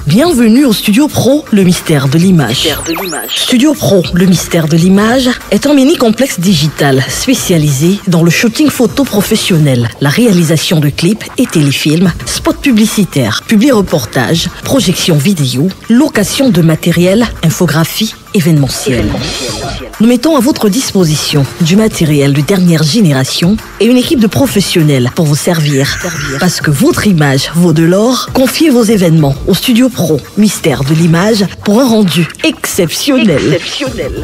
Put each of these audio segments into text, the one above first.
Bienvenue au Studio Pro, le mystère de l'image. Studio Pro, le mystère de l'image est un mini-complexe digital spécialisé dans le shooting photo professionnel, la réalisation de clips et téléfilms, spots publicitaires, publi-reportages, projections vidéo, location de matériel, infographie, événementiel. Nous mettons à votre disposition du matériel de dernière génération et une équipe de professionnels pour vous servir. Parce que votre image vaut de l'or, confiez vos événements au Studio Pro, mystère de l'image, pour un rendu exceptionnel.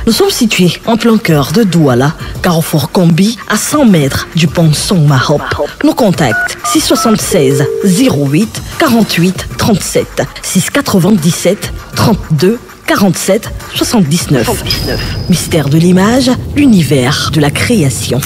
Nous sommes situés en plein cœur de Douala, Carrefour Combi, à 100 mètres du pont Song Mahop. Nos contacts 676 08 48 37 697 32 47 79. Mystère de l'image, l'univers de la création.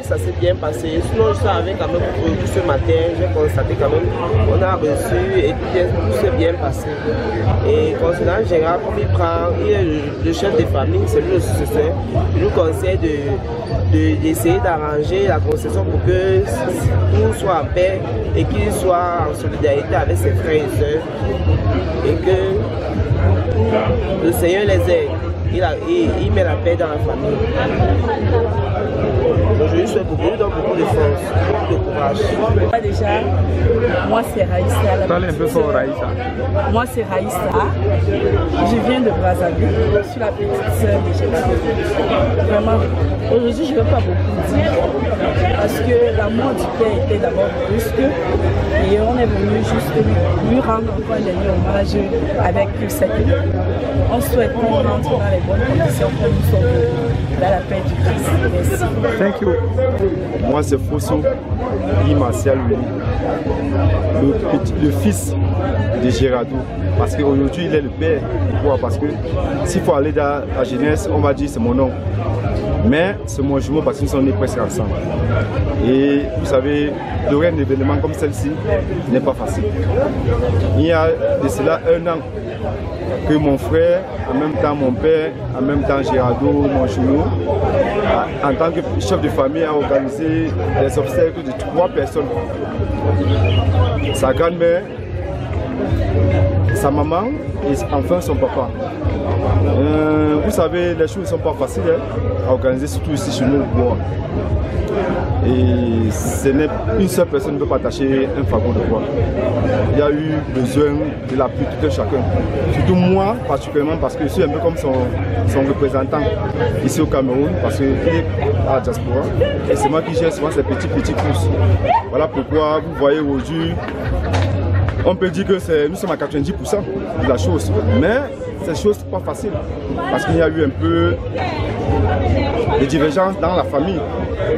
Ça s'est bien passé, sinon je savais quand même que ce matin, j'ai constaté quand même on a reçu et tout s'est bien passé. Et concernant le général, comme il prend, il est le chef de famille, c'est lui le successeur, il nous conseille d'essayer d'arranger la concession pour que tout soit en paix et qu'il soit en solidarité avec ses frères et sœurs et que le Seigneur les aide. Il met la paix dans la famille. Donc je lui souhaite beaucoup de force, beaucoup de courage. Déjà, moi c'est Raïssa. Parlez un peu fort, Raïssa. Moi c'est Raïssa. Je viens de Brazzaville. Je suis la petite sœur de Gérard. Vraiment, aujourd'hui je ne vais pas beaucoup dire parce que la mort du père était d'abord brusque et on est venu juste lui rendre encore un dernier hommage avec cette équipe. On souhaite qu'on rentre dans les bonnes conditions, qu'on nous sauve dans la paix du Christ. Merci. Thank you. Moi c'est Fosso Guy Martial, le fils de Gérardou. Parce qu'aujourd'hui il est le père. Pourquoi? Parce que s'il faut aller dans la jeunesse, on va dire c'est mon oncle. Mais c'est mon jumeau parce que nous sommes nés presque ensemble. Et vous savez, d'ouvrir un événement comme celle-ci n'est pas facile. Il y a de cela 1 an que mon frère, en même temps mon père, en même temps Gérardo, mon jumeau, en tant que chef de famille, a organisé des obsèques de 3 personnes. Sa grand-mère, sa maman et enfin son papa. Vous savez, les choses ne sont pas faciles à organiser, surtout ici chez nous. Bon. Et ce n'est une seule personne ne peut pas attacher un fagot de bois. Il y a eu besoin de l'appui de tout chacun. Surtout moi, particulièrement, parce que je suis un peu comme son représentant ici au Cameroun, parce qu'il est à la diaspora. Et c'est moi qui gère souvent ces petits pousses. Voilà pourquoi vous voyez aujourd'hui, on peut dire que nous sommes à 90% de la chose. Mais ces choses ne sont pas faciles. Parce qu'il y a eu un peu de divergences dans la famille.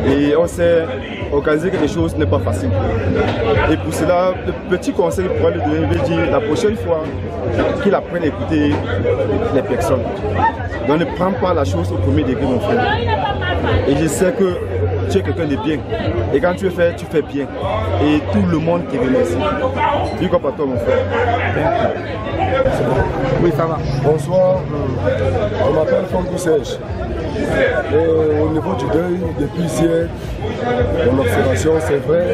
Et on sait organiser quelque chose n'est pas facile. Et pour cela, le petit conseil que je pourrais lui donner, je vais dire la prochaine fois qu'il apprenne à écouter les personnes. Donc ne prends pas la chose au premier degré, mon frère. Et je sais que tu es quelqu'un de bien. Et quand tu fais bien. Et tout le monde te remercie. Big up à toi, mon frère. Oui, ça va. Bonsoir, on m'appelle Fonkou Serge. Et au niveau du deuil, depuis hier, mon observation, c'est vrai,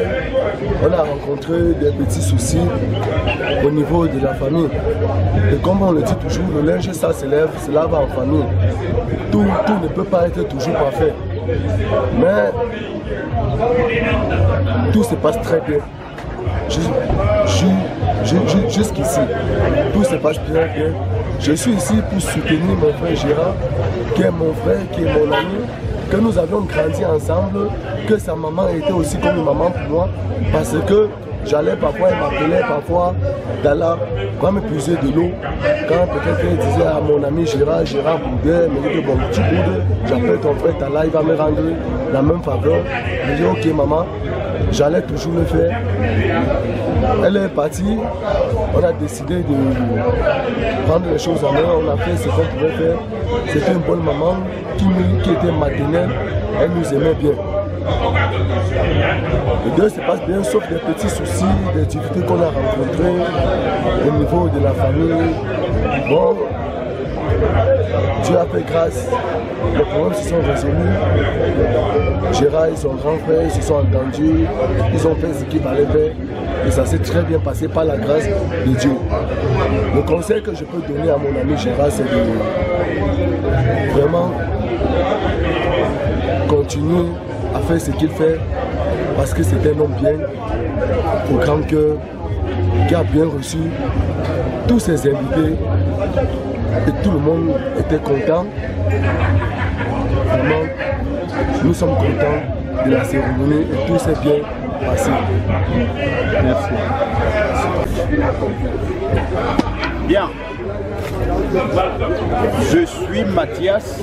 on a rencontré des petits soucis au niveau de la famille. Et comme on le dit toujours, le linge, ça s'élève, cela va en famille. Tout ne peut pas être toujours parfait. Mais tout se passe très bien. Jusqu'ici, tout se passe bien. Je suis ici pour soutenir mon frère Gérard, qui est mon frère, qui est mon ami, que nous avions grandi ensemble, que sa maman était aussi comme une maman pour moi, parce que j'allais parfois, elle m'appelait parfois, Dala, va me puiser de l'eau. Quand peut-être elle disait à mon ami Gérard boudait, me dit que bon, tu boudes, j'appelle ton frère Dala, il va me rendre la même faveur. Je dis ok maman, j'allais toujours le faire. Elle est partie, on a décidé de prendre les choses en main, on a fait ce qu'on pouvait faire. C'était une bonne maman qui était maternelle, elle nous aimait bien. Les deux se passent bien, sauf des petits soucis, des difficultés qu'on a rencontrées au niveau de la famille. Bon, Dieu a fait grâce, les problèmes se sont résolus. Gérard et son grand frère se sont entendus, ils ont fait ce qu'il fallait faire et ça s'est très bien passé par la grâce de Dieu. Le conseil que je peux donner à mon ami Gérard, c'est de vraiment continuer à faire ce qu'il fait parce que c'est un homme bien, au grand cœur, qui a bien reçu tous ses invités et tout le monde était content. Vraiment, nous sommes contents de la cérémonie et tout s'est bien passé. Merci. Bien. Je suis Mathias,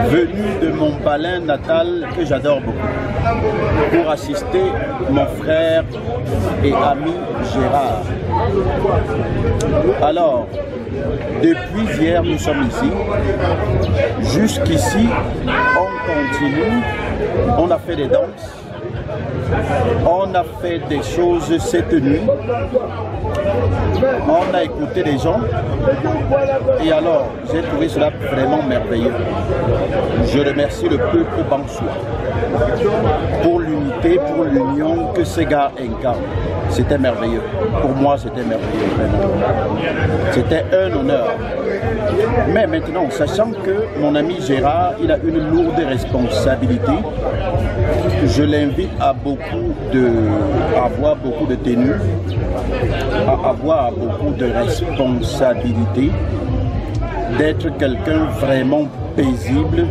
venu de mon palais natal que j'adore beaucoup, pour assister mon frère et ami Gérard. Alors, depuis hier, nous sommes ici. Jusqu'ici, on continue. On a fait des danses. On a fait des choses cette nuit. On a écouté les gens. Et alors, j'ai trouvé cela vraiment merveilleux. Je remercie le peuple bansois pour l'unité, pour l'union que ces gars incarnent. C'était merveilleux. Pour moi, c'était merveilleux, vraiment. C'était un honneur. Mais maintenant, sachant que mon ami Gérard, il a une lourde responsabilité, je l'invite à avoir beaucoup de tenue, à avoir beaucoup de responsabilité, d'être quelqu'un vraiment paisible,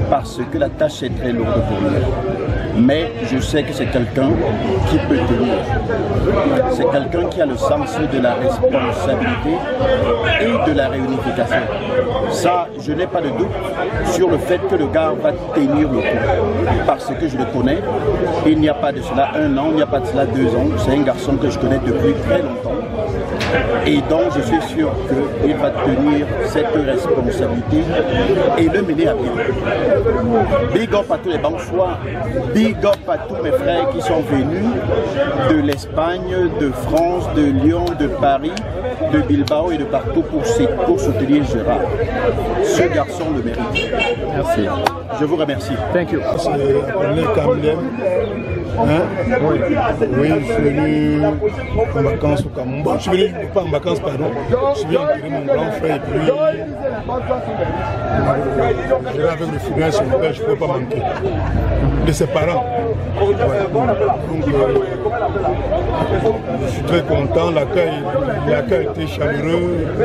parce que la tâche est très lourde pour lui. Mais je sais que c'est quelqu'un qui peut tenir. C'est quelqu'un qui a le sens de la responsabilité et de la réunification. Ça, je n'ai pas de doute sur le fait que le gars va tenir le coup. Parce que je le connais. Il n'y a pas de cela 1 an, il n'y a pas de cela 2 ans. C'est un garçon que je connais depuis très longtemps. Et donc je suis sûr qu'il va tenir cette responsabilité et le mener à bien. Big up à tous les bansois, big up à tous mes frères qui sont venus de l'Espagne, de France, de Lyon, de Paris, de Bilbao et de partout pour soutenir Gérard. Ce garçon le mérite. Merci. Je vous remercie. Thank you. Oui, je suis venu en vacances au Cameroun. Bon, je suis venu pas en vacances, pardon. Je suis venu enterrer mon grand frère et puis j'étais avec le funéraire sur mon père, je ne pouvais pas manquer. De ses parents. Ouais. Donc, je suis très content, l'accueil était chaleureux. Je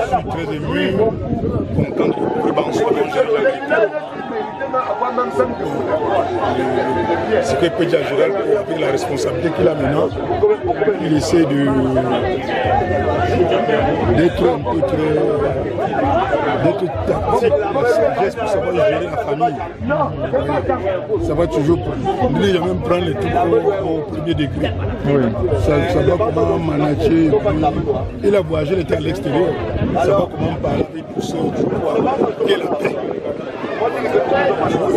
suis très ému, content de Bansois dont j'ai jamais été. Ce que peut dire Gérard, avec la responsabilité qu'il a maintenant, il essaie d'être un peu d'être tactique, de sagesse pour savoir gérer la famille. Ça va toujours, il ne jamais prendre les trucs au premier degré. Oui. Ça va comment manager. Il a voyagé, il était à l'extérieur. Ça va comment parler avec tous ceux qui voient la paix.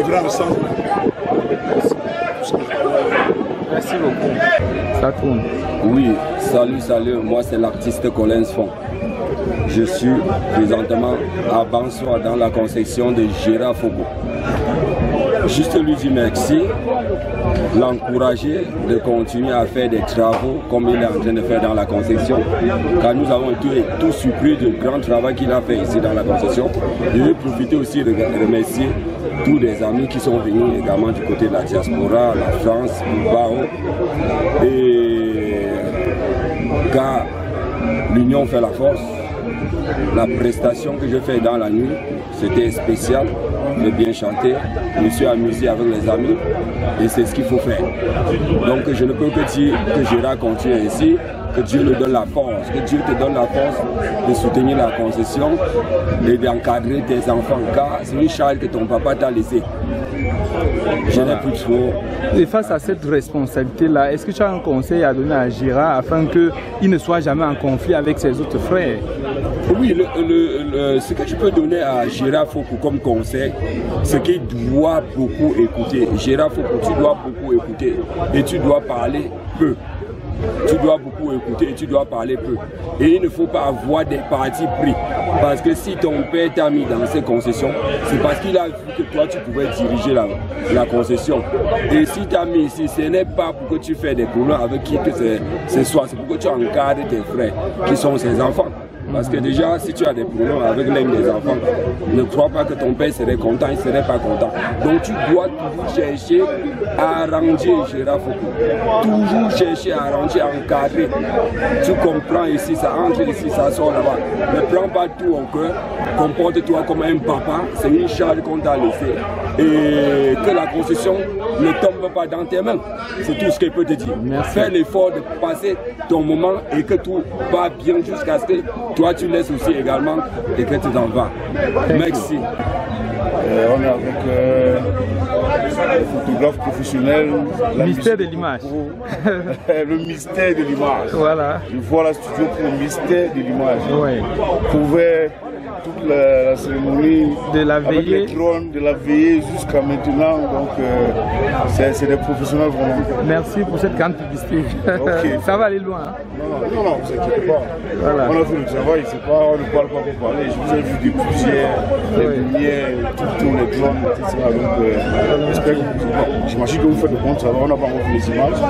vivra ensemble. Merci beaucoup. Ça tourne. Oui, salut, moi c'est l'artiste Collins Fond. Je suis présentement à Bansoa dans la concession de Gérard Fogo. Juste lui dire merci, l'encourager de continuer à faire des travaux comme il est en train de faire dans la concession, car nous avons été tous surpris du grand travail qu'il a fait ici dans la concession. Je vais profiter aussi de remercier tous les amis qui sont venus également du côté de la diaspora, la France, Bilbao, et car l'union fait la force. La prestation que je fais dans la nuit, c'était spécial, j'ai bien chanté, je me suis amusé avec les amis et c'est ce qu'il faut faire. Donc je ne peux que dire que Gérard continue ainsi, que Dieu nous donne la force, que Dieu te donne la force de soutenir la concession et d'encadrer tes enfants, car c'est une charge que ton papa t'a laissée. Je n'ai plus trop. Et face à cette responsabilité-là, est-ce que tu as un conseil à donner à Gérard afin qu'il ne soit jamais en conflit avec ses autres frères? Oui, ce que je peux donner à Gérard Foku comme conseil, c'est qu'il doit beaucoup écouter. Gérard Foku, tu dois beaucoup écouter et tu dois parler peu. Tu dois beaucoup écouter et tu dois parler peu. Et il ne faut pas avoir des partis pris. Parce que si ton père t'a mis dans ces concessions, c'est parce qu'il a vu que toi tu pouvais diriger la concession. Et si t'as mis ici, ce n'est pas pour que tu fasses des problèmes avec qui que ce soit, c'est pour que tu encadres tes frères qui sont ses enfants. Parce que déjà, si tu as des problèmes avec l'un des enfants, ne crois pas que ton père serait content, il ne serait pas content. Donc tu dois toujours chercher à arranger Gérard Foku. Toujours chercher à arranger, à encadrer. Tu comprends ici, ça entre ici, ça sort là-bas. Ne prends pas tout au cœur, comporte-toi comme un papa, c'est une charge qu'on t'a laissée. Et que la concession ne tombe pas dans tes mains. C'est tout ce qu'il peut te dire. Fais l'effort de passer ton moment et que tout va bien jusqu'à ce que toi tu laisses aussi également et que tu t'en vas. Merci. On est avec le photographe professionnel. Le mystère de l'image. Le mystère de l'image. Voilà. Je vois la studio pour le mystère de l'image. Oui. Pouvait toute la cérémonie de la veillée, avec les drones, de la veillée jusqu'à maintenant. Donc c'est des professionnels vraiment. Merci pour cette grande publicité. Okay. Ça va aller loin. Hein? Non, vous inquiétez pas. Voilà. On a fait le travail, on ne parle pas pour parler. Je vous ai vu depuis hier, les lumières, tous les drones, etc. Donc j'imagine que vous faites de bon travail. On n'a pas encore vu les images.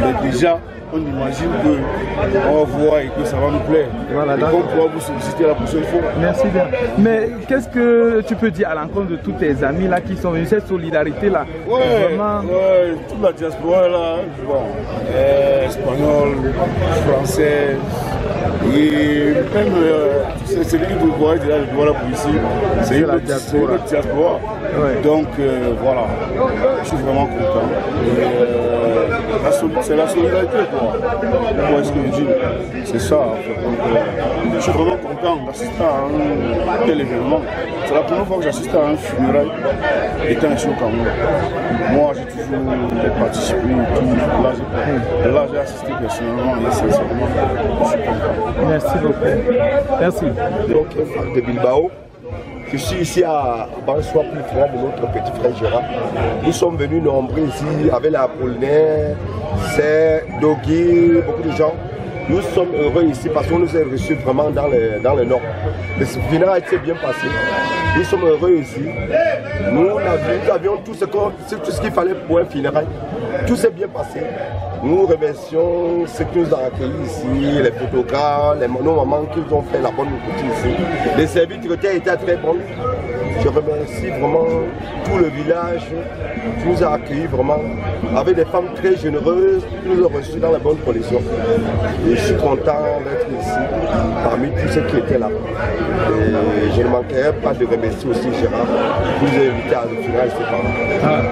Mais déjà, on imagine qu'on va voir et que ça va nous plaire. Voilà, et qu'on pourra vous solliciter la prochaine fois. Merci bien. Mais qu'est-ce que tu peux dire à l'encontre de tous tes amis là qui sont venus, cette solidarité-là? Vraiment... toute la diaspora là, bon, espagnol, français, et même celui qui vous voyez déjà le doigt là pour ici, c'est une diaspora. Donc voilà, je suis vraiment content. C'est la solidarité quoi. Moi, est-ce que je dis? C'est ça. En fait. Je suis vraiment content d'assister à un tel événement. C'est la première fois que j'assiste à un funérail étant ici au Cameroun. Moi, j'ai toujours participé. Là, j'ai assisté personnellement et sincèrement, je suis content. Merci beaucoup. Merci. Donc, de Bilbao. Je suis ici à Bansoa pour le funérail de notre petit frère Gérard. Nous sommes venus nombreux ici avec la Apollinaire, c'est Doggy, beaucoup de gens. Nous sommes heureux ici parce qu'on nous a reçus vraiment dans le nord. Le funérail s'est bien passé. Nous sommes heureux ici. Nous avions tout ce qu'il fallait pour un funérail. Tout s'est bien passé. Nous remercions ceux qui nous ont accueillis ici, les photographes, nos mamans qui nous ont fait la bonne écoute ici. Les services étaient très bons. Je remercie vraiment tout le village qui nous a accueillis vraiment avec des femmes très généreuses qui nous ont reçus dans la bonne condition. Et je suis content d'être ici parmi tous ceux qui étaient là. Et je ne manquerai pas de remercier aussi Gérard qui nous a invités à le funérail ses parents.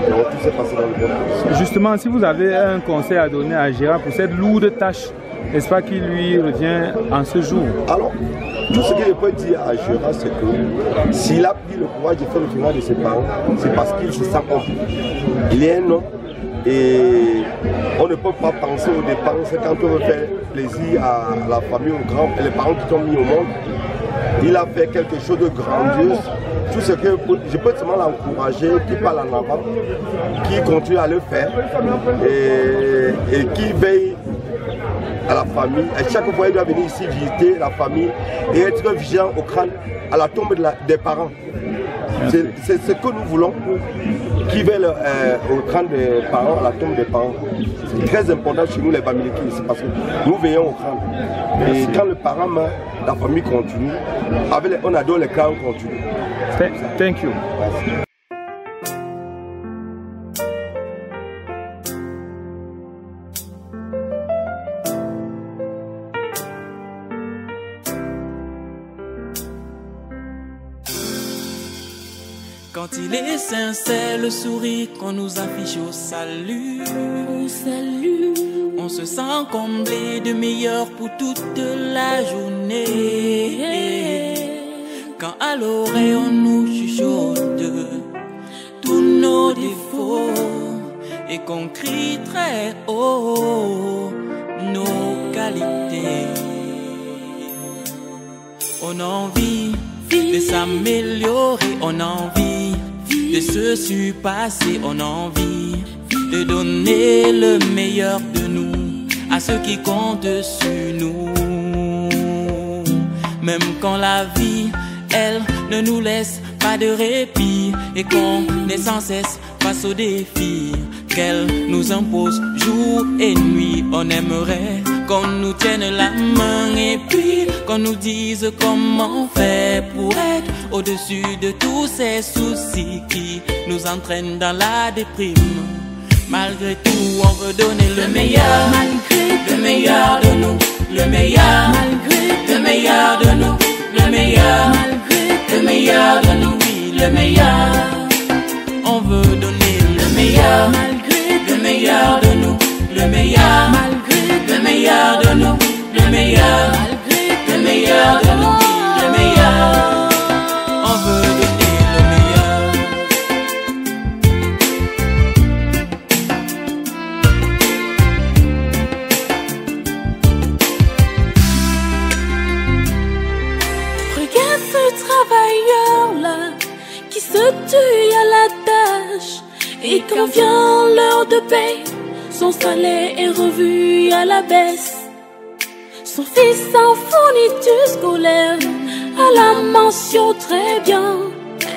Donc tout s'est passé dans le bon condition. Justement, si vous avez un conseil à donner à Gérard pour cette lourde tâche, n'est-ce pas qu'il lui revient en ce jour? Alors, tout ce que je peux dire à Gérard, c'est que s'il a pris le courage de faire le funérail de ses parents, c'est parce qu'il se sent homme. Il est un homme et on ne peut pas penser aux dépenses quand on veut faire plaisir à la famille, aux grands, les parents qui sont mis au monde. Il a fait quelque chose de grandiose tout ce que je peux seulement l'encourager, qui parle en avant, qui continue à le faire et qui veille à la famille. Et chaque fois, il doit venir ici visiter la famille et être vigilant au crâne, à la tombe des parents. C'est ce que nous voulons, qui veille au crâne des parents, à la tombe des parents. C'est très important chez nous les Bamileke ici parce que nous veillons au crâne. Et quand le parent meurt, la famille continue. Avec on adore les clans, on continue. Thank you. Merci. Quand il est sincère, le sourire qu'on nous affiche au salut, on se sent comblé de meilleur pour toute la journée. Quand à l'oreille on nous chuchote tous nos défauts et qu'on crie très haut nos qualités, on a envie de s'améliorer, on a envie de se surpasser, on a envie de donner le meilleur de nous à ceux qui comptent sur nous. Même quand la vie, elle, ne nous laisse pas de répit et qu'on est sans cesse face aux défis qu'elle nous impose jour et nuit, on aimerait qu'on nous tienne la main et puis qu'on nous dise comment faire pour être au-dessus de tous ces soucis qui nous entraînent dans la déprime. Malgré tout, on veut donner le meilleur, malgré le meilleur de nous, le meilleur, malgré le meilleur de nous, le meilleur, malgré le meilleur de nous, oui, le meilleur. On veut donner le meilleur, malgré le meilleur de nous, le meilleur, malgré le meilleur de nous, le meilleur, malgré le meilleur de nous, oui, le meilleur. On veut donner le meilleur. Regarde ce travailleur-là qui se tue à la tâche. Et quand vient l'heure de paye, son salaire est revu à la baisse. Son fils en fourniture scolaire à la mention très bien.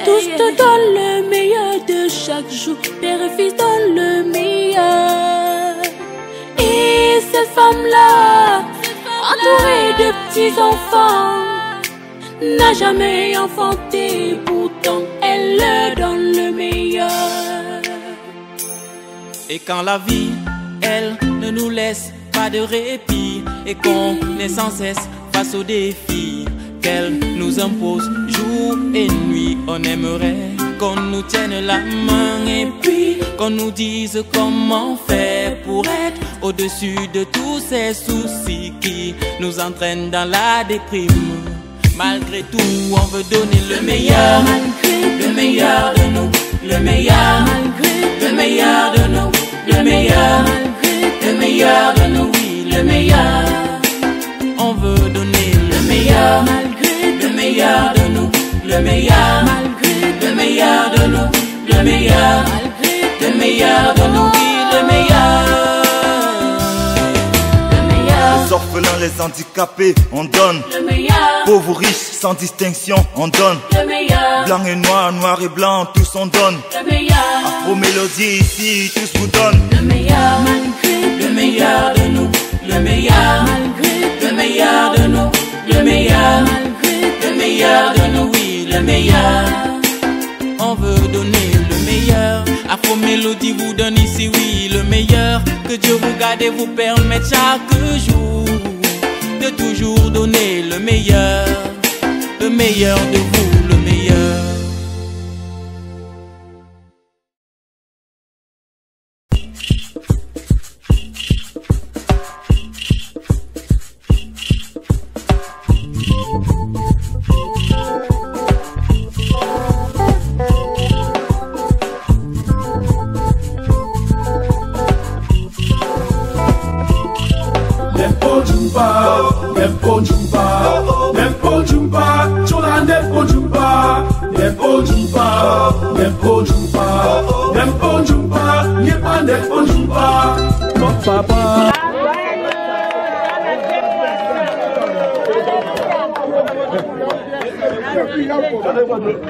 Tous te donnent le meilleur de chaque jour. Père et fils donnent le meilleur. Et cette femme-là, entourée de petits-enfants, n'a jamais enfanté, pourtant elle leur donne le meilleur. Et quand la vie, elle, ne nous laisse pas de répit et qu'on est sans cesse face aux défis qu'elle nous impose jour et nuit, on aimerait qu'on nous tienne la main et puis qu'on nous dise comment faire pour être au-dessus de tous ces soucis qui nous entraînent dans la déprime. Malgré tout, on veut donner le meilleur, malgré le meilleur de nous, le meilleur, malgré le meilleur de nous, le meilleur, malgré le meilleur de nous, oui, le meilleur. On veut donner le meilleur, malgré le meilleur de nous, le meilleur, malgré le meilleur de nous, le meilleur, malgré le meilleur de nous, oui, le meilleur. Les orphelins, les handicapés, on donne. Le meilleur. Pauvres ou riches, sans distinction, on donne. Le meilleur. Blanc et noir, noir et blanc, tous on donne. Le meilleur. Afro-mélodie ici, tous vous donnent. Le meilleur, malgré le meilleur de nous, le meilleur, malgré le meilleur de nous, le meilleur, malgré le meilleur de nous, oui, le meilleur. On veut donner le meilleur. Afro-mélodie vous donne ici, oui, le meilleur. Que Dieu vous garde et vous permette chaque jour de toujours donner le meilleur de vous, le meilleur. Nempo Jumba, Chola Nempo Jumba, Nepo Jumpa, Nepo Jumpa, Nepo Jumpa, Yepa Nepo Jumpa, papa.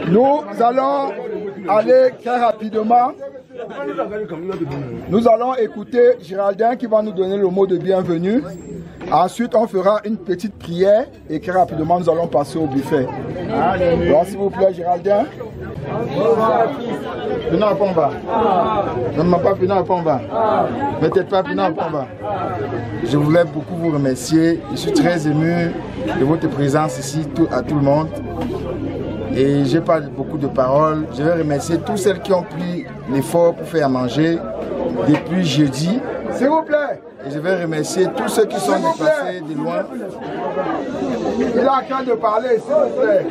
Nous allons aller très rapidement. Nous allons écouter Géraldin qui va nous donner le mot de bienvenue. Ensuite, on fera une petite prière et très rapidement, nous allons passer au buffet. Alors, s'il vous plaît, Géraldin. Venez à Pomba. Non, pas venez à Pomba. Mettez pas venez à Pomba. Je voulais beaucoup vous remercier. Je suis très ému de votre présence ici, à tout le monde. Et je n'ai pas beaucoup de paroles. Je vais remercier tous ceux qui ont pris l'effort pour faire manger depuis jeudi. S'il vous plaît. Et je vais remercier tous ceux qui sont déplacés de loin. Il a qu'à de parler, s'il vous plaît.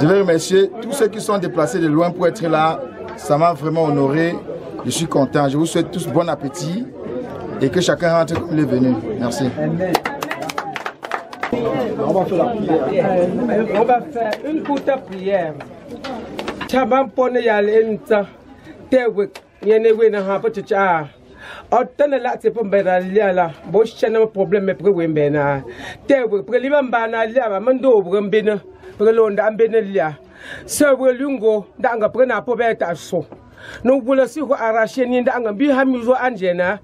Je vais remercier tous ceux qui sont déplacés de loin pour être là. Ça m'a vraiment honoré. Je suis content. Je vous souhaite tous bon appétit et que chacun rentre comme il est venu. Merci. On va faire la prière. On va faire une courte prière. Chabam pone yalenta tewek yenewe na ha pocha. Otana la te pombera liala bo chana problème pre wembena. Tewek pre limamba na liaba mando brembena pre londa ambena lia. Sewe lungo danga pre na pobeta so. No bula si ho arracher ni danga bi hamizo anjena.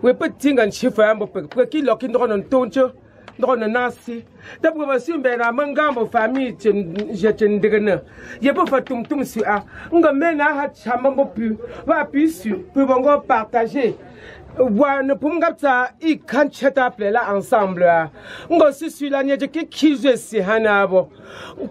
We petinga chifa ambo pre ki lokin donon toncho. Dans le nasi, d'abord si on a un mangambo famille, je te dirai, je peux faire tout sur un. On a mené à chamambo pu, va puis pour partager. Ne pouvons pas y cancher là ensemble. On a su la nièce qui je sais hanabo.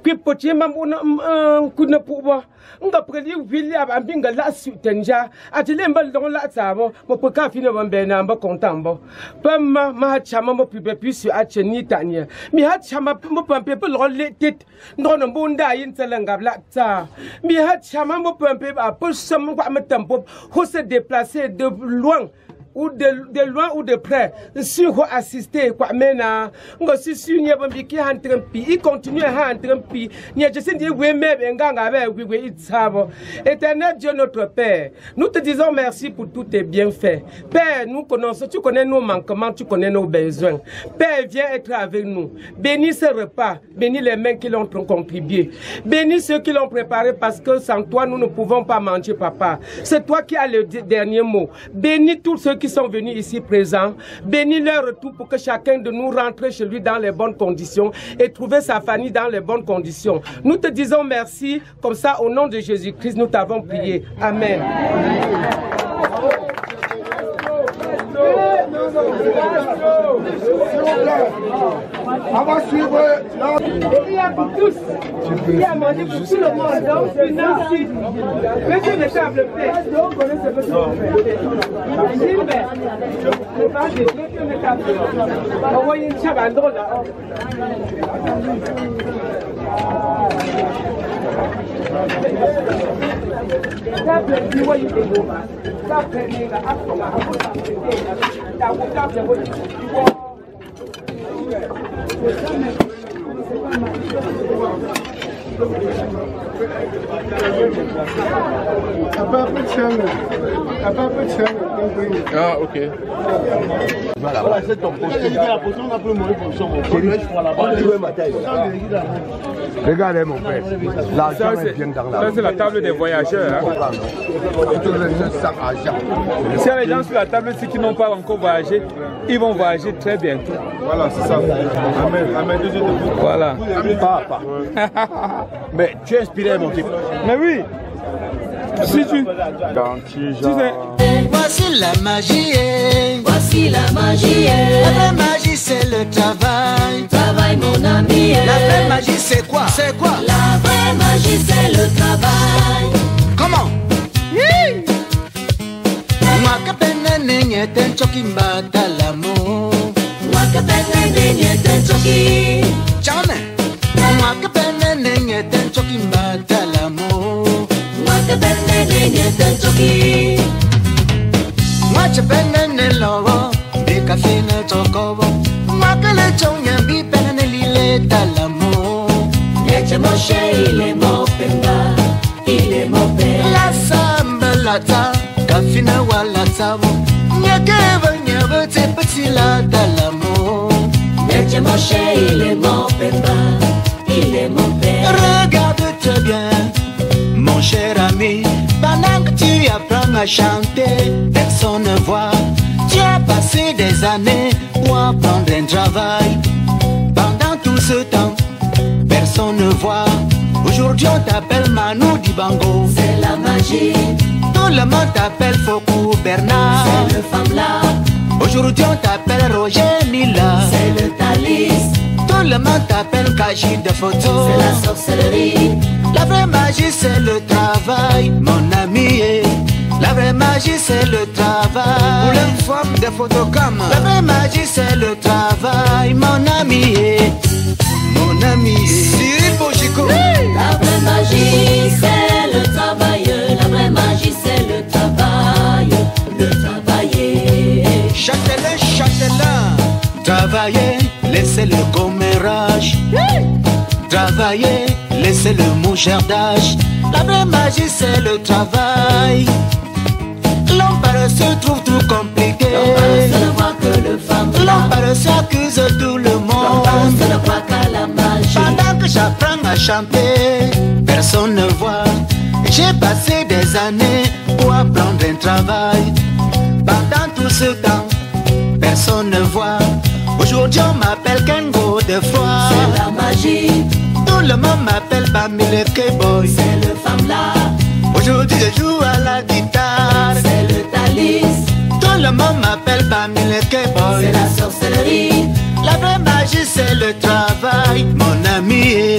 Qui peut y un coup de pouvoir. On a pris William and Binga la suitenja. A te l'embal dans la table, mon poca fino bambena, contambo. Pamma, ma chamamo pube sur Achenitania. Mi hat chamamo pumpe related. Non, un bon die in Telanga Blacta. Mi hat chamamo pumpe à push some tempo who s'est déplacé de loin. Ou de loin ou de près, si vous assistez, quoi, maintenant, on si sur n'y a pas qui a un trempi, il continue à un trempi, n'y a juste dit oui, mais un gang avec oui, it's have. Éternel Dieu notre Père, nous te disons merci pour tous tes bienfaits. Père, nous connaissons, tu connais nos manquements, tu connais nos besoins. Père, viens être avec nous. Bénis ce repas, bénis les mains qui l'ont contribué. Bénis ceux qui l'ont préparé parce que sans toi, nous ne pouvons pas manger, papa. C'est toi qui as le dernier mot. Bénis tous ceux qui sont venus ici présents, bénis leur retour pour que chacun de nous rentre chez lui dans les bonnes conditions et trouver sa famille dans les bonnes conditions. Nous te disons merci, comme ça au nom de Jésus-Christ nous t'avons prié. Amen. On va suivre. Il y a pour tous. Il y a mangé pour tout le monde. Donc, merci. Mettez les tables faites. Donc, on est ce que vous faites. Gilbert, le pas de mettez les tables faites. Envoyez une chabando là. Ah, ok. Voilà, c'est ton poste. On a plus mourir pour son Regardez mon frère, l'argent est bien dans la. Ça c'est la table des voyageurs. Si les gens sur la table, ceux qui n'ont pas encore voyagé, ils vont voyager très bientôt. Voilà, c'est ça. Amen. Amen. Voilà. Papa. Mais tu es inspiré, mon type. Mais oui. Si tu. Voici la magie. Voici la magie. La vraie magie, c'est le travail. Travail, mon ami. La vraie magie, c'est quoi? C'est quoi? La vraie magie, c'est le travail. Comment? Mwakapene nyete nchoki mbadalamo. Mwakapene nyete nchoki. Chame. Mwakapene nyete nchoki mbadalamo. Mwakapene nyete nchoki. Mwachapene lowo. Bikafine tokowo. Mwakale chonye bipene lile dalamo. chéri, il est mon pemba, il est mon père. La samba lata, kafina walata wo. Nyakeva nyava te petit la dalamo. Nyakeva mon chéri, il est mon pemba, il est mon père. Regarde-toi bien, mon cher ami, pendant que tu apprends à chanter, personne ne voit. Tu as passé des années pour apprendre un travail. Pendant tout ce temps, personne ne voit. Aujourd'hui on t'appelle Manu Dibango. C'est la magie. Tout le monde t'appelle Fokou Bernard. C'est le femme là. Aujourd'hui on t'appelle Roger Nila. C'est le Thalys. Tout le monde t'appelle Kaji de photo. C'est la sorcellerie. La vraie magie c'est le travail, mon ami. La vraie magie c'est le travail. Pour une femme de photocam. La vraie magie c'est le travail, mon ami. Mon ami. Cyril Bojico. La vraie magie c'est le travail. La vraie magie c'est le travail. Le travailler. Châtelain, châtelain. Travailler, laissez le commérage. Travailler, laissez le mouchardage. La vraie magie c'est le travail. L'homme paresseux trouve tout compliqué. L'homme paresseux ne voit que le femme. L'homme paresseux accuse tout le monde. L'homme paresseux ne voit qu'à la magie. Pendant que j'apprends à chanter, personne ne voit. J'ai passé des années pour apprendre un travail. Pendant tout ce temps, personne ne voit. Aujourd'hui on m'appelle Kengo de foi. C'est la magie. Tout le monde m'appelle Bamile K-Boy. C'est le femme là. Aujourd'hui je joue à la guitare. C'est le Thalys. Tout le monde m'appelle Bamile K-Boy. C'est la sorcellerie. La vraie magie c'est le travail, mon ami.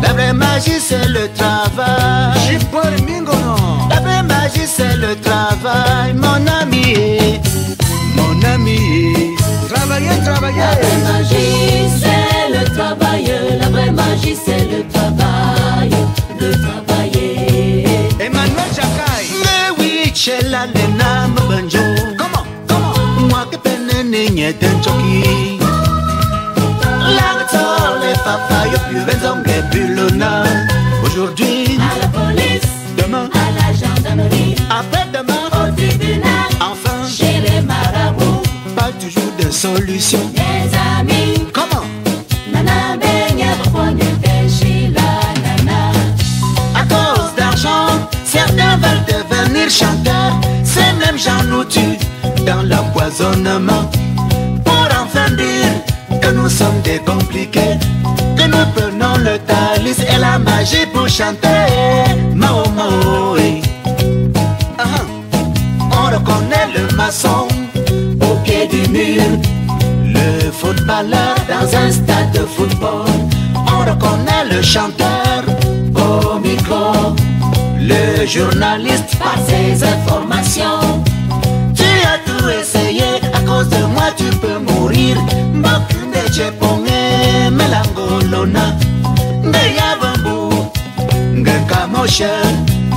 La vraie magie c'est le travail. La vraie magie c'est le travail, mon ami. Mon ami. Travailler, travailler. La vraie magie c'est le travail. La vraie magie c'est le travail. Le travailler. Emmanuel Jacquay. Mais oui, chez la Lena Mbanjo. Comment? Moi que peine n'est d'un choki. L'acteur, les papayes, plus vingt et plus l'honneur. Aujourd'hui, à la police. Demain, à la gendarmerie. Après-demain, au tribunal. Enfin, chez les marabouts. Pas toujours de solution. Des amis. Comment? Nana baigne pour chez la nana. À cause d'argent, certains veulent devenir chanteurs. Ces mêmes gens nous tuent dans l'empoisonnement. Pour enfin dire que nous sommes des compliqués, que nous prenons le Thalys et la magie pour chanter. Mao Mao, oui. On reconnaît le maçon au pied du mur, le footballeur dans un stade de football. On reconnaît le chanteur au micro, le journaliste par ses informations. Tu as tout essayé, à cause de moi tu peux mourir. Mbokinde Chepongé, Melangolona, Ngayabambu, Ngakamoshe.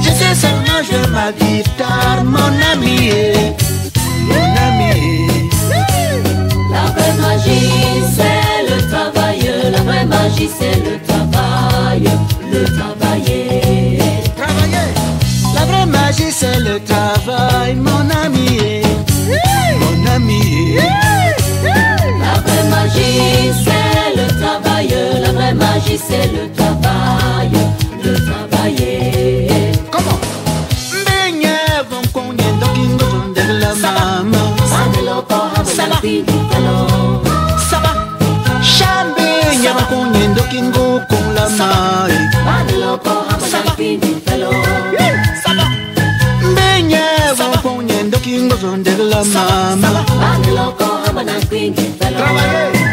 Je sais seulement jouer ma guitare, mon ami, mon ami. La vraie magie c'est le travail. La vraie magie c'est le travail. Le travailler. Travailler. La vraie magie c'est le travail, mon ami. Mon ami. La vraie magie c'est le travail. La vraie magie c'est le travail. Le travailler. Comment? Benye vont conyer dokingo de la maman. Ça va. Chambe nyama conyer dokingo con la maman. Ça va. Benye vont conyer dokingo de la maman. Travailler.